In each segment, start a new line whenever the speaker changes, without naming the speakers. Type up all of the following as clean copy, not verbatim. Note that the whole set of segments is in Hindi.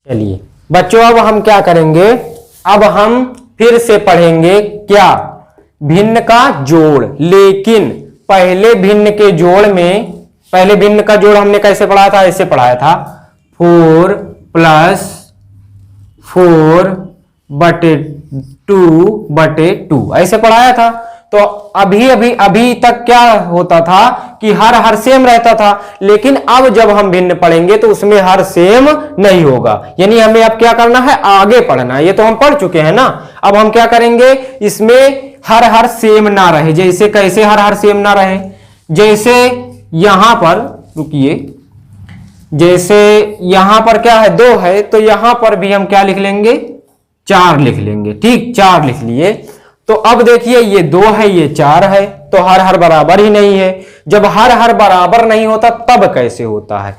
चलिए बच्चों, अब हम क्या करेंगे, अब हम फिर से पढ़ेंगे क्या, भिन्न का जोड़। लेकिन पहले भिन्न के जोड़ में, पहले भिन्न का जोड़ हमने कैसे पढ़ाया था, ऐसे पढ़ाया था 4 + 4 बटे 2/2 ऐसे पढ़ाया था। तो अभी तक क्या होता था कि हर सेम रहता था, लेकिन अब जब हम भिन्न पढ़ेंगे तो उसमें हर सेम नहीं होगा। यानी हमें अब क्या करना है, आगे पढ़ना है। ये तो हम पढ़ चुके हैं ना। अब हम क्या करेंगे, इसमें हर सेम ना रहे। जैसे कैसे हर सेम ना रहे, जैसे यहां पर, रुकिए, जैसे यहां पर क्या है 2 है, तो यहां पर भी हम क्या लिख लेंगे, 4 लिख लेंगे। ठीक, 4 लिख लिए। तो अब देखिए ये 2 है, ये 4 है, तो हर बराबर ही नहीं है। जब हर बराबर नहीं होता तब कैसे होता है,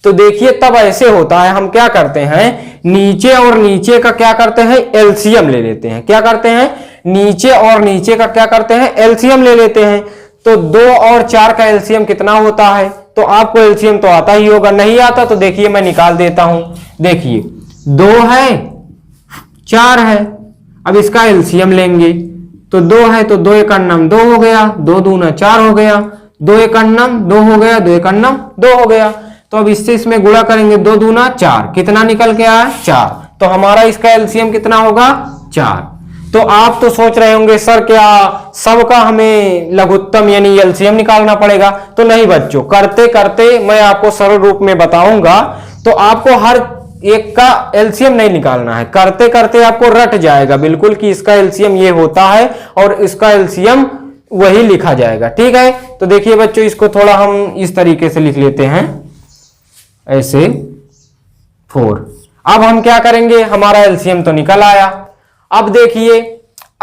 तो देखिए तब ऐसे होता है, हम क्या करते हैं, नीचे और नीचे का क्या करते हैं, एलसीएम ले लेते हैं। क्या करते हैं, नीचे और नीचे का क्या करते हैं, एलसीएम ले लेते हैं। तो 2 और 4 का एलसीएम कितना होता है, तो आपको एलसीएम तो आता ही होगा। नहीं आता तो देखिए मैं निकाल देता हूं। देखिए 2 है, 4 है, अब इसका एलसीएम लेंगे तो 2 है, तो 2 एकन्नम 2 हो गया, 2 दूना 4 हो गया, 2 एकन्नम 2 हो गया, 2 एकन्नम 2 हो गया। तो अब इससे इसमें गुणा करेंगे, 2 दूना 4, कितना निकल के आया, 4। तो हमारा इसका एलसीएम कितना होगा, 4। तो आप तो सोच रहे होंगे सर क्या सबका हमें लघुत्तम यानी एलसीएम निकालना पड़ेगा, तो नहीं बच्चों, करते करते मैं आपको सरल रूप में बताऊंगा। तो आपको हर एक का एलसीएम नहीं निकालना है, करते करते आपको रट जाएगा बिल्कुल कि इसका एलसीएम ये होता है और इसका एलसीएम वही लिखा जाएगा। ठीक है, तो देखिए बच्चों, इसको थोड़ा हम इस तरीके से लिख लेते हैं, ऐसे 4। अब हम क्या करेंगे, हमारा एलसीएम तो निकल आया। अब देखिए,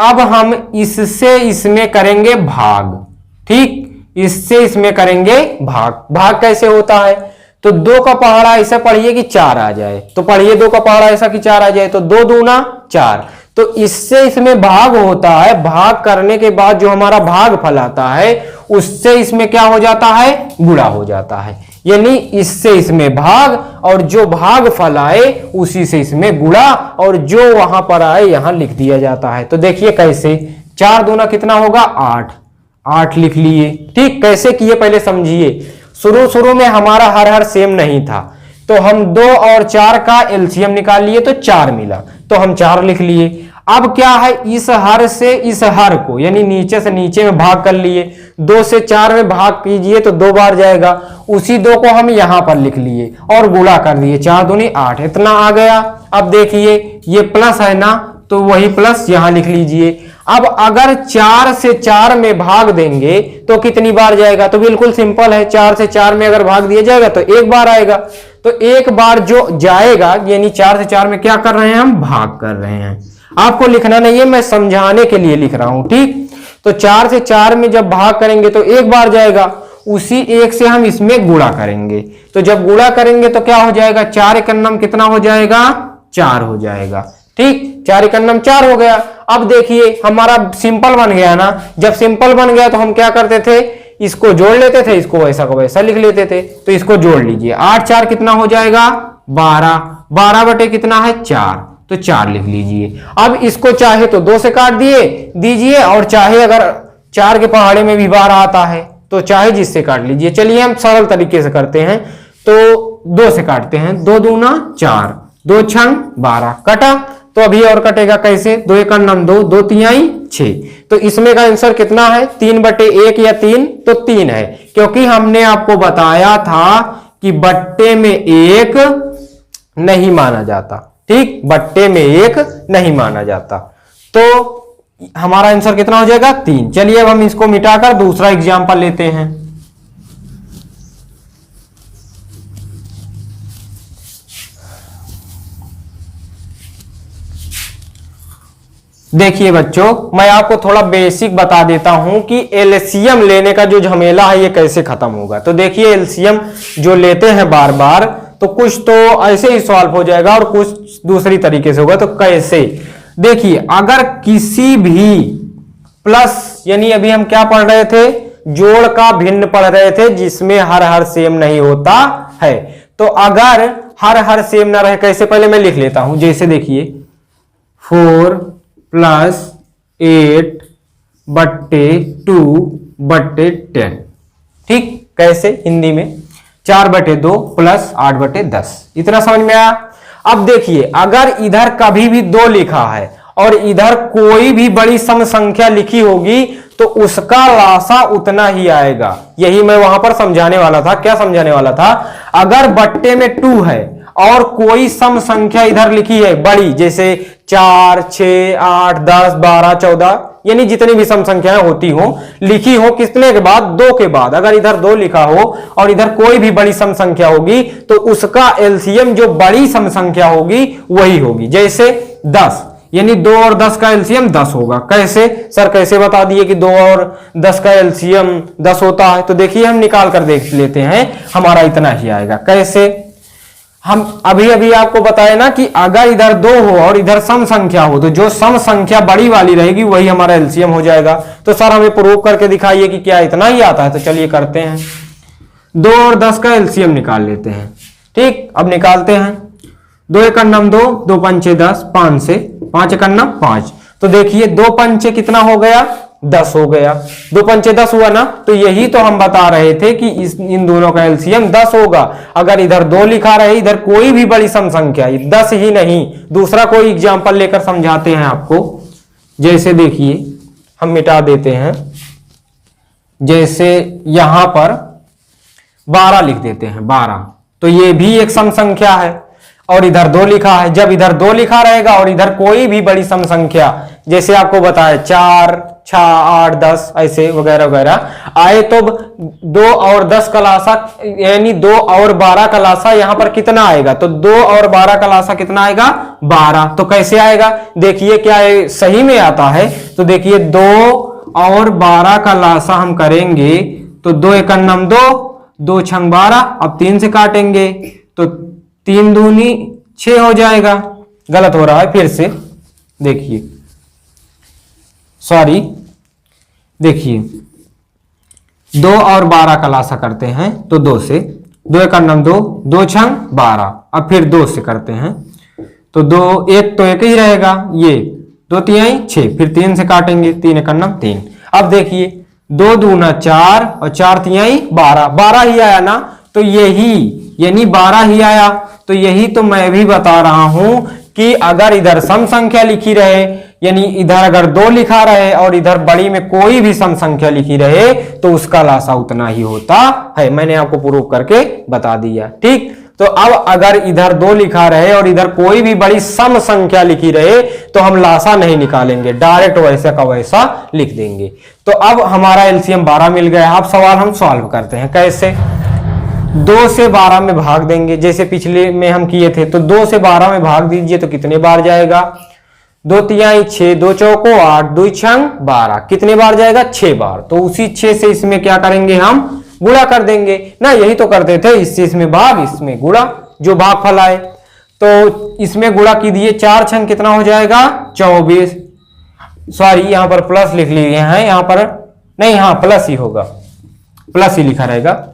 अब हम इससे इसमें करेंगे भाग। ठीक, इससे इसमें करेंगे भाग। भाग कैसे होता है, तो 2 का पहाड़ा ऐसा पढ़िए कि 4 आ जाए, तो पढ़िए 2 का पहाड़ा ऐसा कि 4 आ जाए, तो 2 दूना 4। तो इससे इसमें भाग होता है, भाग करने के बाद जो हमारा भाग फल आता है उससे इसमें क्या हो जाता है, गुणा हो जाता है। यानी इससे इसमें भाग और जो भाग फल आए उसी से इसमें गुणा और जो वहां पर आए यहां लिख दिया जाता है। तो देखिए कैसे, 4 दूना कितना होगा, 8, 8 लिख लिए। ठीक, कैसे किए पहले समझिए। शुरू में हमारा हर सेम नहीं था, तो हम 2 और 4 का एलसीएम निकाल लिए तो 4 मिला, तो हम 4 लिख लिए। अब क्या है, इस हर से इस हर को यानी नीचे से नीचे में भाग कर लिए, 2 से 4 में भाग कीजिए तो 2 बार जाएगा, उसी 2 को हम यहां पर लिख लिए और गुणा कर दिए, 4 दूनी 8, इतना आ गया। अब देखिए ये प्लस है ना, तो वही प्लस यहां लिख लीजिए। अब अगर 4 से 4 में भाग देंगे तो कितनी बार जाएगा, तो बिल्कुल सिंपल है, 4 से 4 में अगर भाग दिया जाएगा तो 1 बार आएगा। तो 1 बार जो जाएगा यानी 4 से 4 में क्या कर रहे हैं, हम भाग कर रहे हैं। आपको लिखना नहीं है, मैं समझाने के लिए लिख रहा हूं। ठीक, तो 4 से 4 में जब भाग करेंगे तो 1 बार जाएगा, उसी 1 से हम इसमें गुणा करेंगे। तो जब गुणा करेंगे तो क्या हो जाएगा, 4 एकन्नम कितना हो जाएगा, 4 हो जाएगा। ठीक, 4 एकन्नम 4 हो गया। अब देखिए हमारा सिंपल बन गया ना, जब सिंपल बन गया तो हम क्या करते थे, इसको जोड़ लेते थे, इसको वैसा को वैसा लिख लेते थे। तो इसको जोड़ लीजिए, 8 4 कितना हो जाएगा, 12, 12 बटे कितना है, 4, तो 4 लिख लीजिए। अब इसको चाहे तो 2 से काट दीजिए और चाहे अगर 4 के पहाड़े में भी 12 आता है तो चाहे जिससे काट लीजिए। चलिए हम सरल तरीके से करते हैं, तो 2 से काटते हैं, 2 दूना 4, 2 छंग 12, कटा। तो अभी और कटेगा कैसे, 2 एकन्नम 2, 2 तिहाई 6। तो इसमें का आंसर कितना है, 3/1 या 3, तो 3 है, क्योंकि हमने आपको बताया था कि बट्टे में 1 नहीं माना जाता। ठीक, बट्टे में 1 नहीं माना जाता। तो हमारा आंसर कितना हो जाएगा, 3। चलिए अब हम इसको मिटाकर दूसरा एग्जाम्पल लेते हैं। देखिए बच्चों, मैं आपको थोड़ा बेसिक बता देता हूं कि एलसीएम लेने का जो झमेला है ये कैसे खत्म होगा। तो देखिए एलसीएम जो लेते हैं बार बार, तो कुछ तो ऐसे ही सॉल्व हो जाएगा और कुछ दूसरी तरीके से होगा। तो कैसे, देखिए अगर किसी भी प्लस, यानी अभी हम क्या पढ़ रहे थे, जोड़ का भिन्न पढ़ रहे थे जिसमें हर सेम नहीं होता है। तो अगर हर सेम ना रहे, कैसे, पहले मैं लिख लेता हूं। जैसे देखिए 4 + 8 बट्टे 2 बट्टे 10, ठीक, कैसे हिंदी में 4/2 + 8/10, इतना समझ में आया। अब देखिए अगर इधर कभी भी 2 लिखा है और इधर कोई भी बड़ी सम संख्या लिखी होगी तो उसका लासा उतना ही आएगा। यही मैं वहां पर समझाने वाला था। क्या समझाने वाला था? अगर बट्टे में 2 है और कोई सम संख्या इधर लिखी है बड़ी, जैसे 4, 6, 8, 10, 12, 14, यानी जितनी भी सम संख्याएं होती हो, लिखी हो कितने के बाद? 2 के बाद। अगर इधर 2 लिखा हो और इधर कोई भी बड़ी सम संख्या होगी तो उसका एलसीएम जो बड़ी सम संख्या होगी वही होगी। जैसे 10, यानी 2 और 10 का एलसीएम 10 होगा। कैसे सर, कैसे बता दिए कि 2 और 10 का एलसीएम 10 होता है? तो देखिए हम निकाल कर देख लेते हैं, हमारा इतना ही आएगा। कैसे? हम अभी आपको बताया ना कि अगर इधर 2 हो और इधर सम संख्या हो तो जो सम संख्या बड़ी वाली रहेगी वही हमारा एलसीएम हो जाएगा। तो सर हमें प्रूव करके दिखाइए कि क्या इतना ही आता है। तो चलिए करते हैं, 2 और 10 का एलसीएम निकाल लेते हैं। ठीक, अब निकालते हैं। 2 × 2, 2 × 5 10, 5 से 5 × 5। तो देखिए 2 पंचे कितना हो गया? 10 हो गया। 2 पंचे 10 हुआ ना। तो यही तो हम बता रहे थे कि इन दोनों का एलसीएम 10 होगा। अगर इधर 2 लिखा रहे, इधर कोई भी बड़ी सम संख्या, 10 ही नहीं, दूसरा कोई एग्जांपल लेकर समझाते हैं आपको। जैसे देखिए हम मिटा देते हैं, जैसे यहां पर 12 लिख देते हैं, 12, तो ये भी एक सम संख्या है और इधर 2 लिखा है। जब इधर 2 लिखा रहेगा और इधर कोई भी बड़ी सम संख्या, जैसे आपको बताया 4, 6, 8, 10 ऐसे वगैरह वगैरह आए, तो 2 और 10 का लासा यानी 2 और 12 का लासा यहां पर कितना आएगा? तो 2 और 12 का लासा कितना आएगा? 12। तो कैसे आएगा? देखिए क्या सही में आता है? तो देखिए 2 और 12 का लासा हम करेंगे तो 2 × 2, 2 × 12, अब 3 से काटेंगे तो 3 दूनी 6 हो जाएगा। गलत हो रहा है, फिर से देखिए, सॉरी, देखिए 2 और 12 का लासा करते हैं तो 2 से, 2 × 2, 2 × 12, अब फिर 2 से करते हैं तो 2, 1 तो 1 ही रहेगा, ये 2 तिहाई 6, फिर 3 से काटेंगे, 3 × 3। अब देखिए 2 दूना 4 और 4 तिहाई 12, 12 ही आया ना। तो यही यानी 12 ही आया। तो यही तो मैं भी बता रहा हूं कि अगर इधर सम संख्या लिखी रहे, यानी इधर अगर 2 लिखा रहे और इधर बड़ी में कोई भी सम संख्या लिखी रहे तो उसका लासा उतना ही होता है। मैंने आपको प्रूव करके बता दिया। ठीक, तो अब अगर इधर 2 लिखा रहे और इधर कोई भी बड़ी सम संख्या लिखी रहे तो हम लासा नहीं निकालेंगे, डायरेक्ट वैसा का वैसा लिख देंगे। तो अब हमारा एलसीएम 12 मिल गया। अब सवाल हम सॉल्व करते हैं। कैसे? 2 से 12 में भाग देंगे, जैसे पिछले में हम किए थे। तो 2 से 12 में भाग दीजिए तो कितने बार जाएगा? 2 तिहाई 6, 2 चौको 8, 2 छंग 12, कितने बार जाएगा? 6 बार। तो उसी 6 से इसमें क्या करेंगे? हम गुणा कर देंगे ना। यही तो करते थे, इससे इसमें भाग, इसमें गुणा, जो भाग फल आए। तो इसमें गुणा कीजिए, 4 छंग कितना हो जाएगा? 24। सॉरी, यहां पर प्लस लिख लिए हैं, यहां पर नहीं, हाँ प्लस ही होगा, प्लस ही लिखा रहेगा।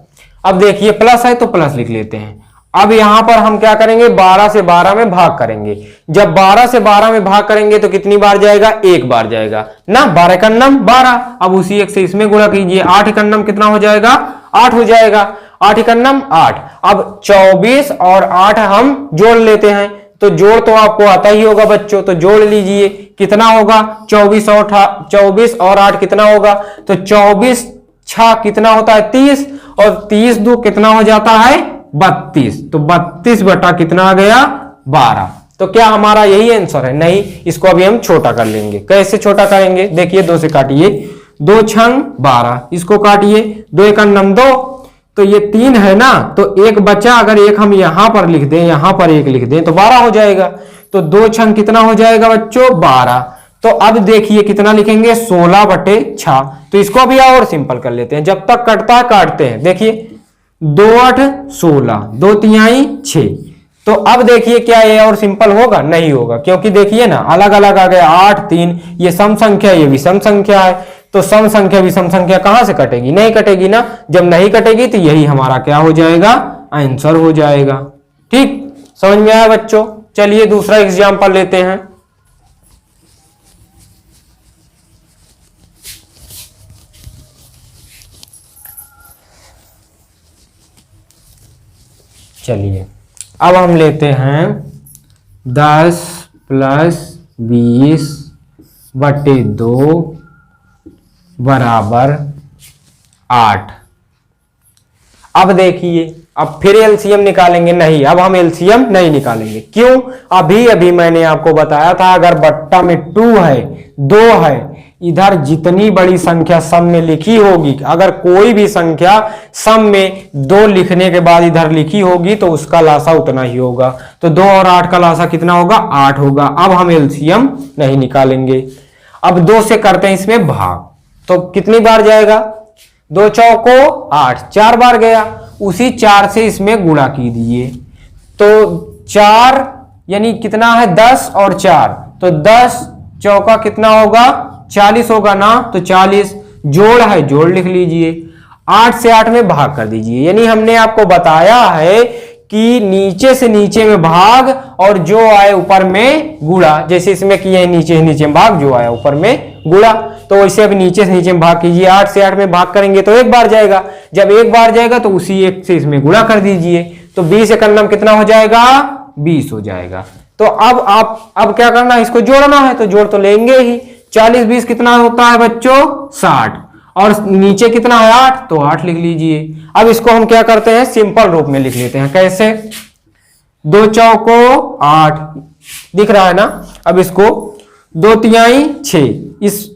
अब देखिए प्लस है तो प्लस लिख लेते हैं। अब यहां पर हम क्या करेंगे? 12 से 12 में भाग करेंगे। जब 12 से 12 में भाग करेंगे तो कितनी बार जाएगा? 1 बार जाएगा ना। 12 × 12, अब उसी 1 से इसमें गुणा कीजिए, 8 × 9 कितना हो जाएगा? 8 हो जाएगा। 8 × 9 8। अब 24 और 8 हम जोड़ लेते हैं। तो जोड़ तो आपको आता ही होगा बच्चों, तो जोड़ लीजिए, कितना होगा? 24 और 8 कितना होगा? तो 24 6 कितना होता है? 30, और 30 2 कितना हो जाता है? 32। तो 32 बटा कितना आ गया? 12। तो क्या हमारा यही आंसर है? नहीं, इसको अभी हम छोटा कर लेंगे। कैसे छोटा करेंगे? देखिए 2 से काटिए, 2 छंग 12, इसको काटिए, 2 × 9 2, तो ये 3 है ना, तो 1 बचा। अगर 1 हम यहां पर लिख दें, यहां पर 1 लिख दें तो 12 हो जाएगा। तो 2 छंग कितना हो जाएगा बच्चों? 12। तो अब देखिए कितना लिखेंगे? 16/6। तो इसको अभी और सिंपल कर लेते हैं, जब तक कटता है काटते हैं। देखिए 2 8 16, 2 तिहाई 6। तो अब देखिए क्या ये और सिंपल होगा? नहीं होगा, क्योंकि देखिए ना अलग अलग आ गया, 8 3, ये सम संख्या, ये भी सम संख्या है। तो सम संख्या भी सम संख्या कहां से कटेगी? नहीं कटेगी ना। जब नहीं कटेगी तो यही हमारा क्या हो जाएगा? आंसर हो जाएगा। ठीक, समझ में आया बच्चों? चलिए दूसरा एग्जाम्पल लेते हैं। चलिए अब हम लेते हैं 10 + 20/2 = 8। अब देखिए, अब फिर एलसीएम निकालेंगे? नहीं, अब हम एलसीएम नहीं निकालेंगे। क्यों? अभी अभी मैंने आपको बताया था, अगर बट्टा में 2 है, 2 है, इधर जितनी बड़ी संख्या सम में लिखी होगी, अगर कोई भी संख्या सम में 2 लिखने के बाद इधर लिखी होगी तो उसका लासा उतना ही होगा। तो 2 और 8 का लासा कितना होगा? 8 होगा। अब हम एलसीएम नहीं निकालेंगे। अब 2 से करते हैं इसमें भाग, तो कितनी बार जाएगा? 2 चौको 8, 4 बार गया। उसी 4 से इसमें गुणा कीजिए, तो 4 यानी कितना है? 10 और 4, तो 10 चौका कितना होगा? 40 होगा ना, तो 40 जोड़ है, जोड़ लिख लीजिए। 8 से 8 में भाग कर दीजिए। यानी हमने आपको बताया है कि नीचे से नीचे में भाग और जो आए ऊपर में गुणा। जैसे इसमें किए नीचे से नीचे में भाग, जो आया ऊपर में गुणा, तो वैसे अभी नीचे से नीचे में भाग कीजिए। 8 से 8 में भाग करेंगे तो 1 बार जाएगा। जब 1 बार जाएगा तो उसी 1 से इसमें गुणा कर दीजिए, तो 20 एकड़ नाम कितना हो जाएगा? 20 हो जाएगा। तो अब क्या करना है? इसको जोड़ना है, तो जोड़ तो लेंगे ही। 40 20 कितना होता है बच्चों? 60। और नीचे कितना है? 8, तो 8 लिख लीजिए। अब इसको हम क्या करते हैं? सिंपल रूप में लिख लेते हैं। कैसे? 2 चौको 8 दिख रहा है ना। अब इसको 2 तिहाई 6, इस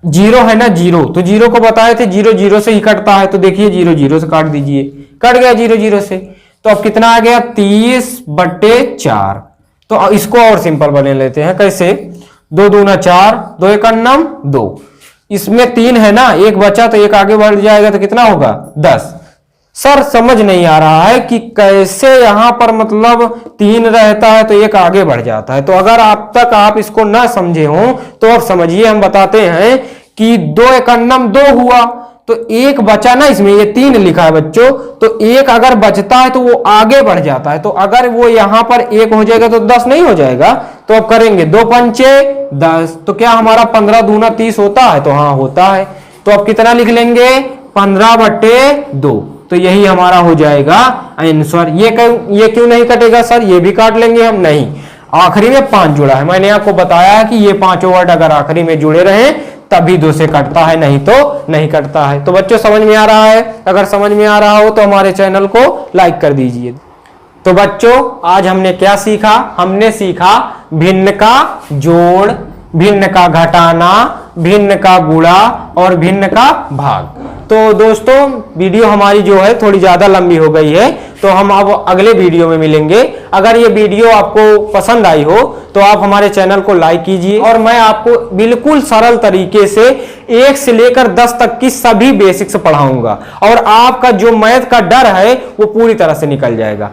0 है ना, 0, तो 0 को बताए थे 0 0 से ही कटता है, तो देखिए 0 0 से काट दीजिए, कट गया 0 0 से। तो अब कितना आ गया? 30/4। तो इसको और सिंपल बने लेते हैं। कैसे? 2 दूना 4, 2 एकड़ नाम 2, इसमें 3 है ना, 1 बचा तो 1 आगे बढ़ जाएगा, तो कितना होगा? 10। सर समझ नहीं आ रहा है कि कैसे यहां पर मतलब 3 रहता है तो 1 आगे बढ़ जाता है। तो अगर आप तक आप इसको ना समझे हो तो अब समझिए, हम बताते हैं कि 2 एकड़ नाम 2 हुआ, तो 1 बचा ना, इसमें ये 3 लिखा है बच्चों, तो 1 अगर बचता है तो वो आगे बढ़ जाता है। तो अगर वो यहां पर 1 हो जाएगा तो 10 नहीं हो जाएगा। तो अब करेंगे 2 पंचे 10, तो क्या हमारा 15 दूना 30 होता है? तो हाँ होता है। तो अब कितना लिख लेंगे? 15/2। तो यही हमारा हो जाएगा आंसर। ये क्यों नहीं कटेगा सर? ये भी काट लेंगे हम। नहीं, आखिरी में 5 जुड़ा है। मैंने आपको बताया है कि ये 5 वर्ड अगर आखिरी में जुड़े रहे तभी 2 से कटता है, नहीं तो नहीं कटता है। तो बच्चों समझ में आ रहा है? अगर समझ में आ रहा हो तो हमारे चैनल को लाइक कर दीजिए। तो बच्चों आज हमने क्या सीखा? हमने सीखा भिन्न का जोड़, भिन्न का घटाना, भिन्न का गुणा और भिन्न का भाग। तो दोस्तों वीडियो हमारी जो है थोड़ी ज्यादा लंबी हो गई है, तो हम अब अगले वीडियो में मिलेंगे। अगर ये वीडियो आपको पसंद आई हो तो आप हमारे चैनल को लाइक कीजिए, और मैं आपको बिल्कुल सरल तरीके से 1 से लेकर 10 तक की सभी बेसिक्स पढ़ाऊंगा, और आपका जो मैथ का डर है वो पूरी तरह से निकल जाएगा।